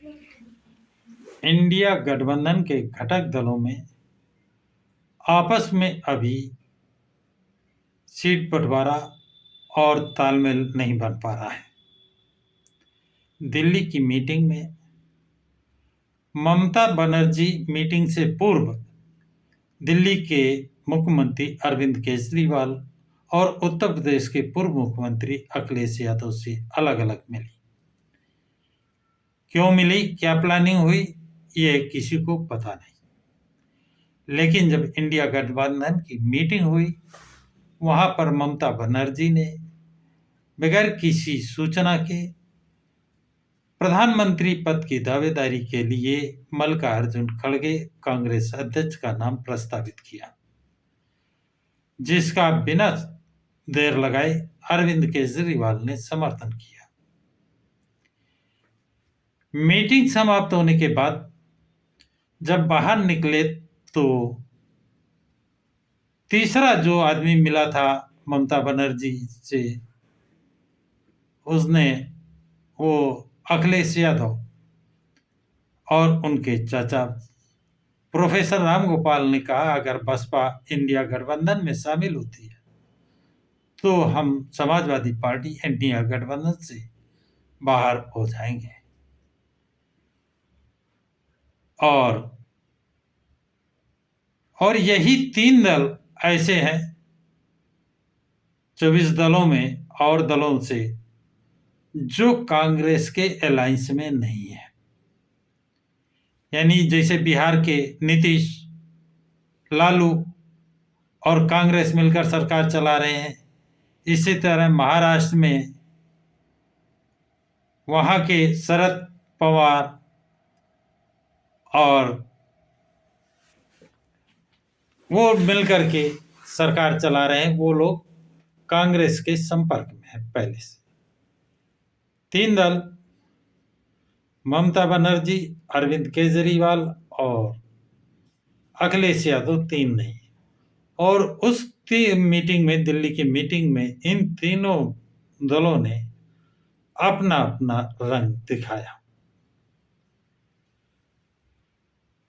India गठबंधन के घटक दलों में आपस में अभी सीट बंटवारा और तालमेल नहीं बन पा रहा है। दिल्ली की मीटिंग में ममता बनर्जी मीटिंग से पूर्व दिल्ली के मुख्यमंत्री अरविंद केजरीवाल और उत्तर प्रदेश के पूर्व मुख्यमंत्री अखिलेश यादव से अलग-अलग मिली। क्यों मिली, क्या प्लानिंग हुई, ये किसी को पता नहीं। लेकिन जब इंडिया गठबंधन की मीटिंग हुई, वहां पर ममता बनर्जी ने बगैर किसी सूचना के प्रधानमंत्री पद की दावेदारी के लिए मल्लिकार्जुन खड़गे कांग्रेस अध्यक्ष का नाम प्रस्तावित किया, जिसका बिना देर लगाए अरविंद केजरीवाल ने समर्थन किया। मीटिंग समाप्त होने के बाद जब बाहर निकले तो तीसरा जो आदमी मिला था ममता बनर्जी से, उसने वो अखिलेश यादव और उनके चाचा प्रोफेसर राम गोपाल ने कहा, अगर बसपा इंडिया गठबंधन में शामिल होती है तो हम समाजवादी पार्टी इंडिया गठबंधन से बाहर हो जाएंगे। और यही 3 दल ऐसे हैं 24 दलों में और दलों से जो कांग्रेस के अलायंस में नहीं है। यानी जैसे बिहार के नीतीश, लालू और कांग्रेस मिलकर सरकार चला रहे हैं, इसी तरह महाराष्ट्र में वहां के शरद पवार और वो मिलकर के सरकार चला रहे हैं। वो लोग कांग्रेस के संपर्क में है पहले से। 3 दल ममता बनर्जी, अरविंद केजरीवाल और अखिलेश यादव 3 नहीं। और उस मीटिंग में, दिल्ली की मीटिंग में, इन तीनों दलों ने अपना अपना रंग दिखाया।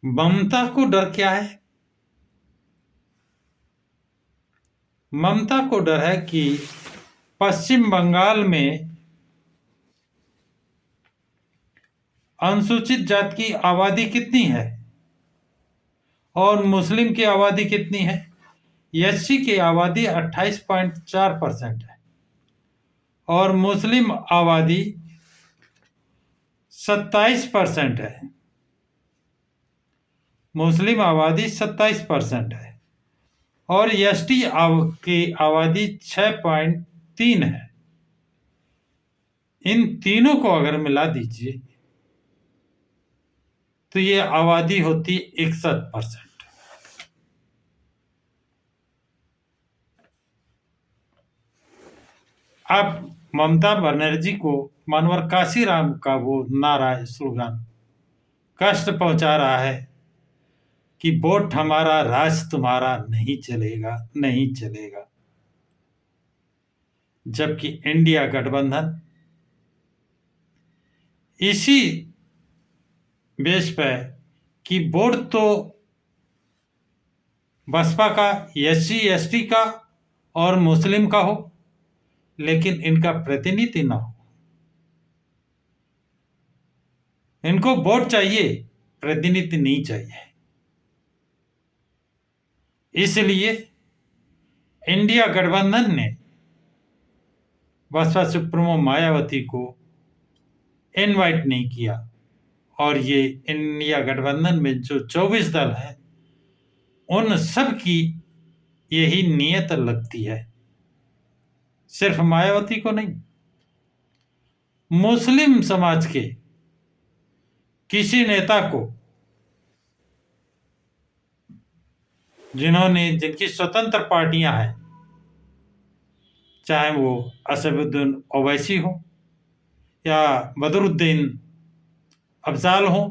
ममता को डर क्या है? ममता को डर है कि पश्चिम बंगाल में अनुसूचित जाति की आबादी कितनी है और मुस्लिम की आबादी कितनी है? एससी की आबादी 28.4% है और मुस्लिम आबादी 27% है। मुस्लिम आबादी 27% है और एसटी की आबादी 6.3 है। इन तीनों को अगर मिला दीजिए तो ये आबादी होती 61%। अब ममता बनर्जी को मनोहर काशीराम का वो नारा, स्लोगन कष्ट पहुंचा रहा है कि वोट हमारा, राज तुम्हारा, नहीं चलेगा, नहीं चलेगा। जबकि इंडिया गठबंधन इसी बेस पे कि वोट तो बसपा का, एससी एसटी का और मुस्लिम का हो, लेकिन इनका प्रतिनिधि ना हो। इनको वोट चाहिए, प्रतिनिधि नहीं चाहिए। इसलिए इंडिया गठबंधन ने बसपा सुप्रीमो मायावती को इनवाइट नहीं किया और ये इंडिया गठबंधन में जो 24 दल हैं, उन सब की यही नियत लगती है, सिर्फ मायावती को नहीं। मुस्लिम समाज के किसी नेता को, जिनकी स्वतंत्र पार्टियां हैं, चाहे वो असदुद्दीन ओवैसी हो या बदरुद्दीन अफजाल हो,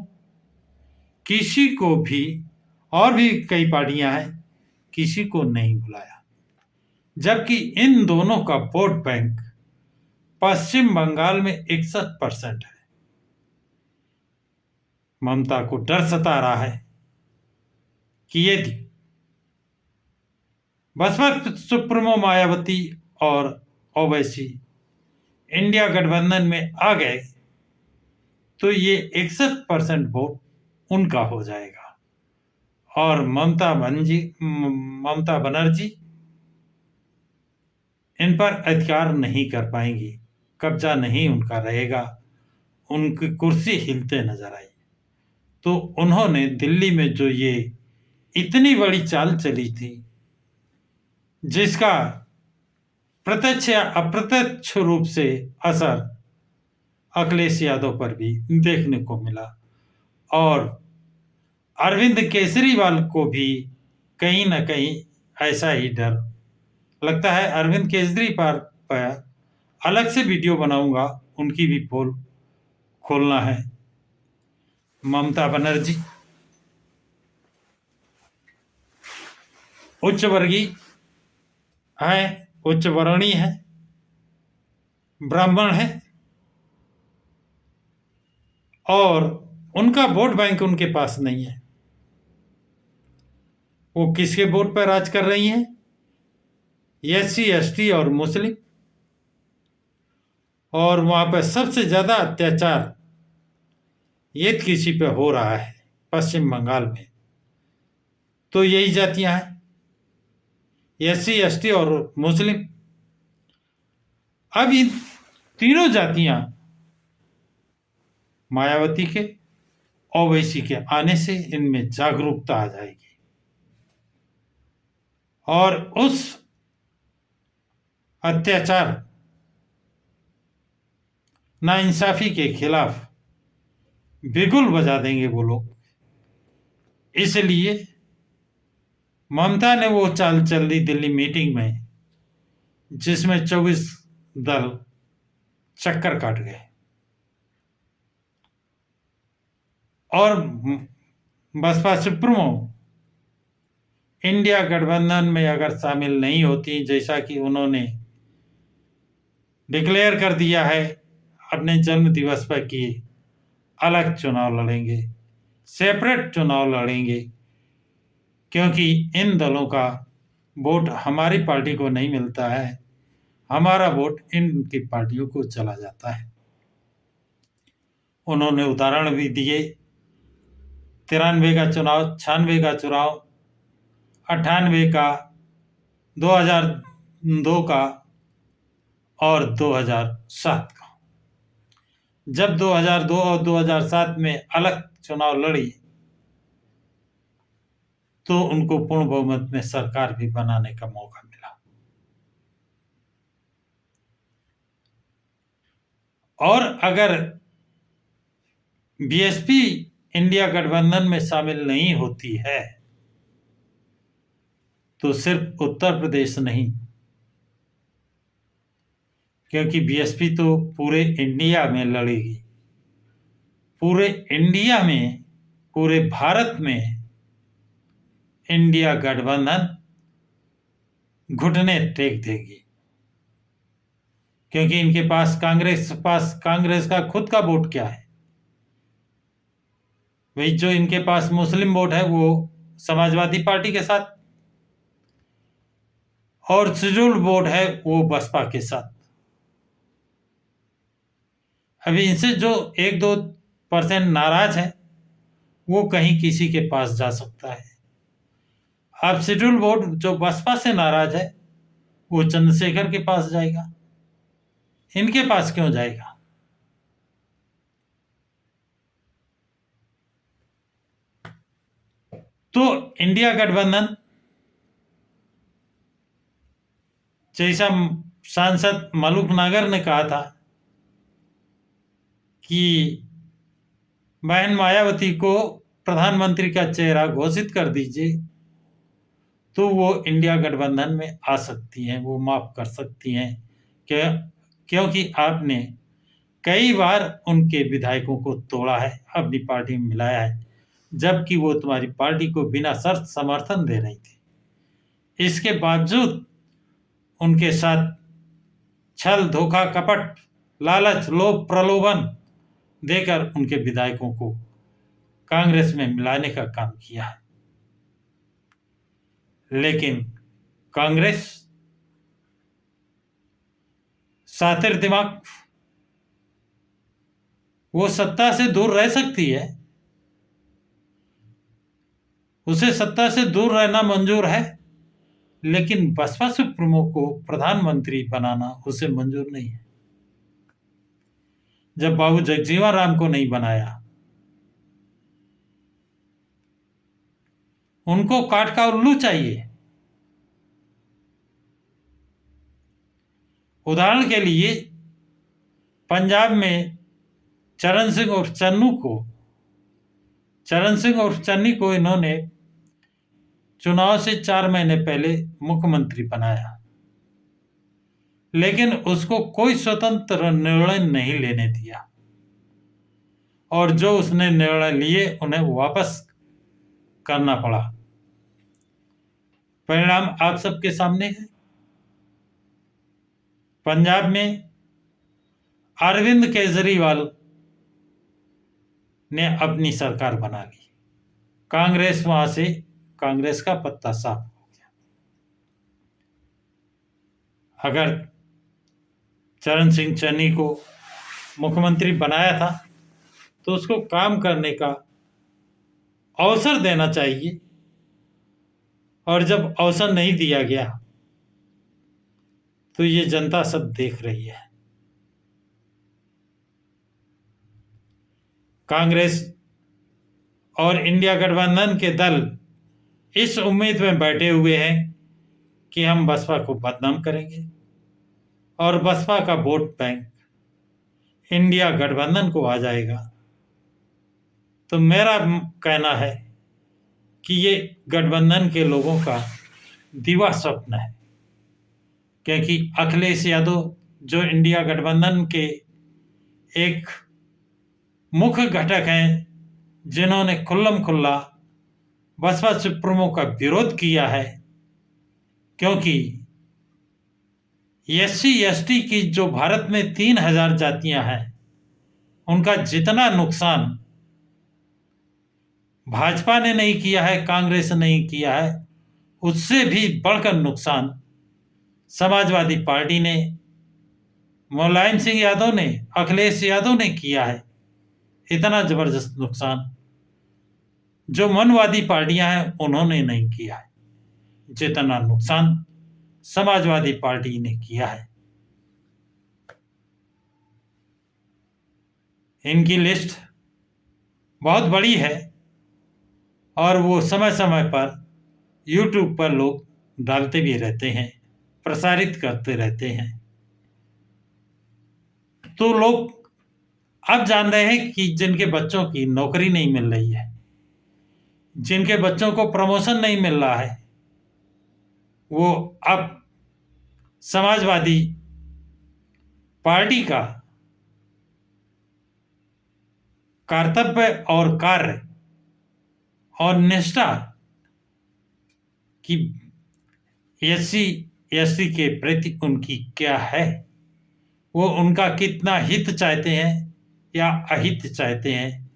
किसी को भी, और भी कई पार्टियां हैं, किसी को नहीं बुलाया। जबकि इन दोनों का वोट बैंक पश्चिम बंगाल में 61% है। ममता को डर सता रहा है कि यदि बसपा सुप्रीमो मायावती और ओवैसी इंडिया गठबंधन में आ गए तो ये 61% वोट उनका हो जाएगा और ममता बनर्जी इन पर अधिकार नहीं कर पाएंगी, कब्जा नहीं उनका रहेगा, उनकी कुर्सी हिलते नजर आई। तो उन्होंने दिल्ली में जो ये इतनी बड़ी चाल चली थी, जिसका प्रत्यक्ष या अप्रत्यक्ष रूप से असर अखिलेश यादव पर भी देखने को मिला और अरविंद केजरीवाल को भी कहीं ना कहीं ऐसा ही डर लगता है। अरविंद केजरीवाल पर अलग से वीडियो बनाऊंगा, उनकी भी पोल खोलना है। ममता बनर्जी उच्च वर्गीय है, उच्च वर्णीय है, ब्राह्मण है और उनका वोट बैंक उनके पास नहीं है। वो किसके वोट पर राज कर रही हैं? एससी, एसटी और मुस्लिम। और वहां पर सबसे ज्यादा अत्याचार ये किसी पे हो रहा है पश्चिम बंगाल में, तो यही जातियां हैं, एससी, एसटी और मुस्लिम। अब इन तीनों जातियां मायावती के, ओवैसी के आने से इनमें जागरूकता आ जाएगी और उस अत्याचार नाइंसाफी के खिलाफ बिगुल बजा देंगे वो लोग। इसलिए ममता ने वो चाल चल दी दिल्ली मीटिंग में, जिसमें 24 दल चक्कर काट गए और बसपा सुप्रीमो इंडिया गठबंधन में अगर शामिल नहीं होती, जैसा कि उन्होंने डिक्लेयर कर दिया है अपने जन्म दिवस पर कि अलग चुनाव लड़ेंगे, सेपरेट चुनाव लड़ेंगे, क्योंकि इन दलों का वोट हमारी पार्टी को नहीं मिलता है, हमारा वोट इनकी पार्टियों को चला जाता है। उन्होंने उदाहरण भी दिए, 93 का चुनाव, 96 का चुनाव, 98 का, 2002 का और 2007 का। जब 2002 और 2007 में अलग चुनाव लड़ी तो उनको पूर्ण बहुमत में सरकार भी बनाने का मौका मिला। और अगर बीएसपी इंडिया गठबंधन में शामिल नहीं होती है तो सिर्फ उत्तर प्रदेश नहीं, क्योंकि बीएसपी तो पूरे इंडिया में लड़ेगी, पूरे इंडिया में, पूरे भारत में इंडिया गठबंधन घुटने टेक देगी, क्योंकि इनके पास कांग्रेस का खुद का वोट क्या है? वही जो इनके पास मुस्लिम वोट है वो समाजवादी पार्टी के साथ, और शेड्यूल्ड वोट है वो बसपा के साथ। अभी इनसे जो 1-2% नाराज है वो कहीं किसी के पास जा सकता है। अब शेड्यूल वोट जो बसपा से नाराज है वो चंद्रशेखर के पास जाएगा, इनके पास क्यों जाएगा? तो इंडिया गठबंधन, जैसा सांसद मलूक नागर ने कहा था कि बहन मायावती को प्रधानमंत्री का चेहरा घोषित कर दीजिए, तो वो इंडिया गठबंधन में आ सकती हैं, वो माफ कर सकती हैं, क्योंकि आपने कई बार उनके विधायकों को तोड़ा है, अपनी पार्टी में मिलाया है, जबकि वो तुम्हारी पार्टी को बिना शर्त समर्थन दे रही थी। इसके बावजूद उनके साथ छल, धोखा, कपट, लालच, लोभ, प्रलोभन देकर उनके विधायकों को कांग्रेस में मिलाने का काम किया है। लेकिन कांग्रेस शातिर दिमाग, वो सत्ता से दूर रह सकती है, उसे सत्ता से दूर रहना मंजूर है, लेकिन बसपा सुप्रीमो को प्रधानमंत्री बनाना उसे मंजूर नहीं है। जब बाबू जगजीवन राम को नहीं बनाया, उनको काट का उल्लू चाहिए। उदाहरण के लिए पंजाब में चरण सिंह उर्फ चन्नी को इन्होंने चुनाव से 4 महीने पहले मुख्यमंत्री बनाया, लेकिन उसको कोई स्वतंत्र निर्णय नहीं लेने दिया, और जो उसने निर्णय लिए उन्हें वापस करना पड़ा। परिणाम आप सबके सामने है। पंजाब में अरविंद केजरीवाल ने अपनी सरकार बना ली, कांग्रेस का पत्ता साफ हो गया। अगर चरण सिंह चन्नी को मुख्यमंत्री बनाया था तो उसको काम करने का अवसर देना चाहिए, और जब अवसर नहीं दिया गया तो ये जनता सब देख रही है। कांग्रेस और इंडिया गठबंधन के दल इस उम्मीद में बैठे हुए हैं कि हम बसपा को बदनाम करेंगे और बसपा का वोट बैंक इंडिया गठबंधन को आ जाएगा। तो मेरा कहना है कि ये गठबंधन के लोगों का दिवा स्वप्न है, क्योंकि अखिलेश यादव जो इंडिया गठबंधन के एक मुख्य घटक हैं, जिन्होंने खुल्लम खुल्ला बसपा सुप्रीमो का विरोध किया है, क्योंकि SC/ST की जो भारत में 3000 जातियां हैं, उनका जितना नुकसान भाजपा ने नहीं किया है, कांग्रेस ने नहीं किया है, उससे भी बढ़कर नुकसान समाजवादी पार्टी ने, मुलायम सिंह यादव ने, अखिलेश यादव ने किया है। इतना जबरदस्त नुकसान जो मनवादी पार्टियां हैं उन्होंने नहीं किया है, जितना नुकसान समाजवादी पार्टी ने किया है। इनकी लिस्ट बहुत बड़ी है और वो समय समय पर YouTube पर लोग डालते भी रहते हैं, प्रसारित करते रहते हैं। तो लोग अब जान रहे हैं कि जिनके बच्चों की नौकरी नहीं मिल रही है, जिनके बच्चों को प्रमोशन नहीं मिल रहा है, वो अब समाजवादी पार्टी का कर्तव्य और कार्य और निष्ठा कि SC/ST के प्रति उनकी क्या है, वो उनका कितना हित चाहते हैं या अहित चाहते हैं,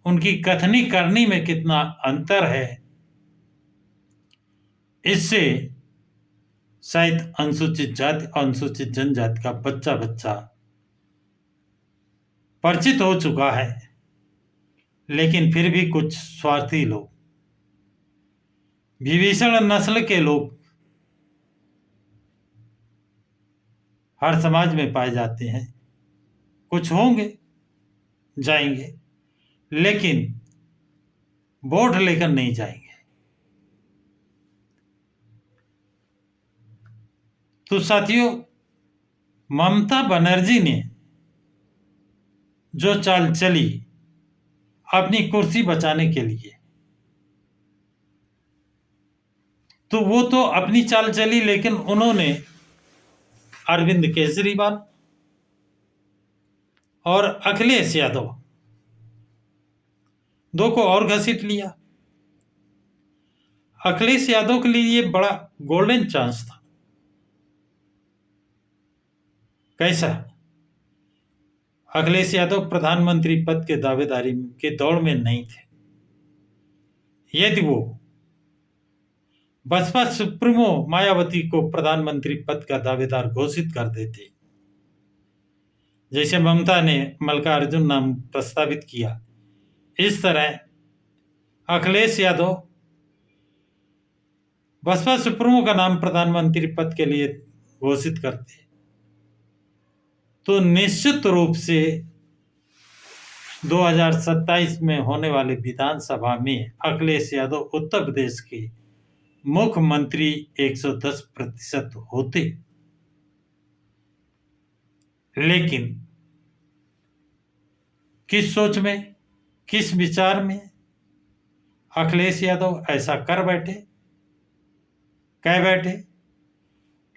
उनकी कथनी करनी में कितना अंतर है, इससे शायद अनुसूचित जाति अनुसूचित जनजाति का बच्चा परिचित हो चुका है। लेकिन फिर भी कुछ स्वार्थी लोग, विभीषण नस्ल के लोग हर समाज में पाए जाते हैं। कुछ होंगे, जाएंगे, लेकिन वोट लेकर नहीं जाएंगे। तो साथियों, ममता बनर्जी ने जो चाल चली अपनी कुर्सी बचाने के लिए, तो वो तो अपनी चाल चली, लेकिन उन्होंने अरविंद केजरीवाल और अखिलेश यादव 2 को और घसीट लिया। अखिलेश यादव के लिए ये बड़ा गोल्डन चांस था। कैसा? अखिलेश यादव प्रधानमंत्री पद के दावेदारी के दौड़ में नहीं थे, यदि वो बसपा सुप्रीमो मायावती को प्रधानमंत्री पद का दावेदार घोषित कर देते, जैसे ममता ने मल्लिकार्जुन नाम प्रस्तावित किया, इस तरह अखिलेश यादव बसपा सुप्रीमो का नाम प्रधानमंत्री पद के लिए घोषित करते, तो निश्चित रूप से 2027 में होने वाली विधानसभा में अखिलेश यादव उत्तर प्रदेश के मुख्यमंत्री 110% होते। लेकिन किस सोच में, किस विचार में अखिलेश यादव ऐसा कह बैठे।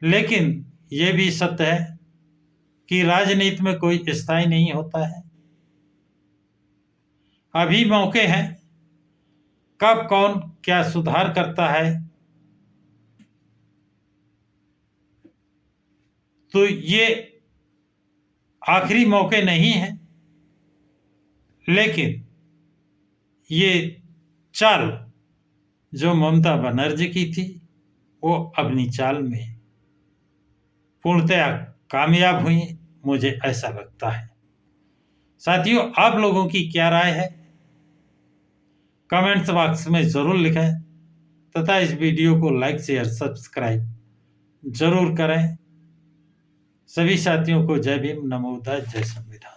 लेकिन यह भी सत्य है कि राजनीति में कोई स्थायी नहीं होता है। अभी मौके हैं, कब कौन क्या सुधार करता है, तो ये आखिरी मौके नहीं है। लेकिन ये चाल जो ममता बनर्जी की थी, वो अपनी चाल में पूर्णतया कामयाब हुई, मुझे ऐसा लगता है। साथियों, आप लोगों की क्या राय है, कमेंट्स बॉक्स में जरूर लिखें तथा इस वीडियो को लाइक शेयर सब्सक्राइब जरूर करें। सभी साथियों को जय भीम, नमो बुद्धाय, जय संविधान।